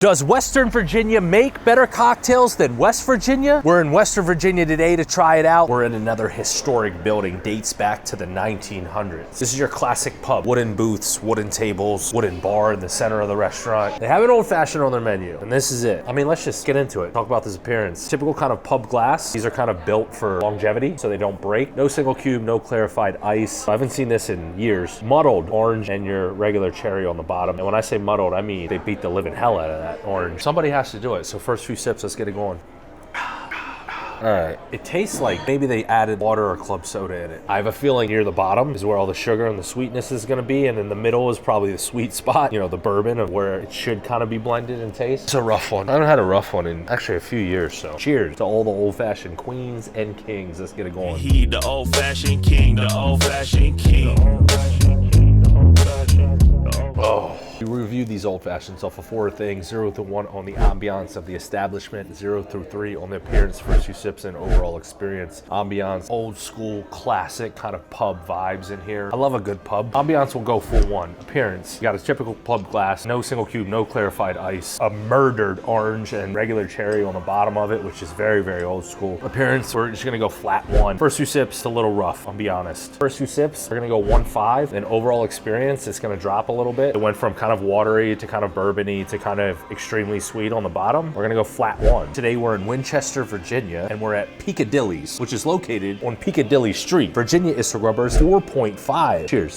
Does Western Virginia make better cocktails than West Virginia? We're in Western Virginia today to try it out. We're in another historic building, dates back to the 1900s. This is your classic pub. Wooden booths, wooden tables, wooden bar in the center of the restaurant. They have an old fashioned on their menu, and this is it. I mean, let's just get into it. Talk about this appearance. Typical kind of pub glass. These are kind of built for longevity, so they don't break. No single cube, no clarified ice. I haven't seen this in years. Muddled orange and your regular cherry on the bottom. And when I say muddled, I mean they beat the living hell out of that orange. Somebody has to do it. So first few sips, let's get it going. All right, it tastes like maybe they added water or club soda in it. I have a feeling near the bottom is where all the sugar and the sweetness is gonna be, and in the middle is probably the sweet spot, you know, the bourbon of where it should kind of be blended and taste. It's a rough one. I haven't had a rough one in actually a few years, so cheers to all the old-fashioned queens and kings. Let's get it going. He the old-fashioned king, the old-fashioned king. Oh. We reviewed these old fashions off of 4 things: 0 to 1 on the ambiance of the establishment, 0 through 3 on the appearance, first few sips, and overall experience. Ambiance, old school, classic kind of pub vibes in here. I love a good pub. Ambiance will go for 1. Appearance, you got a typical pub glass, no single cube, no clarified ice, a murdered orange and regular cherry on the bottom of it, which is very, very old school. Appearance, we're just gonna go flat 1. First few sips, a little rough, I'll be honest. First few sips, we're gonna go 1.5, and overall experience, it's gonna drop a little bit. It went from kind of watery to kind of bourbony to kind of extremely sweet on the bottom. We're gonna go flat 1. Today we're in Winchester, Virginia, and we're at Piccadilly's, which is located on Piccadilly Street. Virginia is for Grubbers 4.5. Cheers.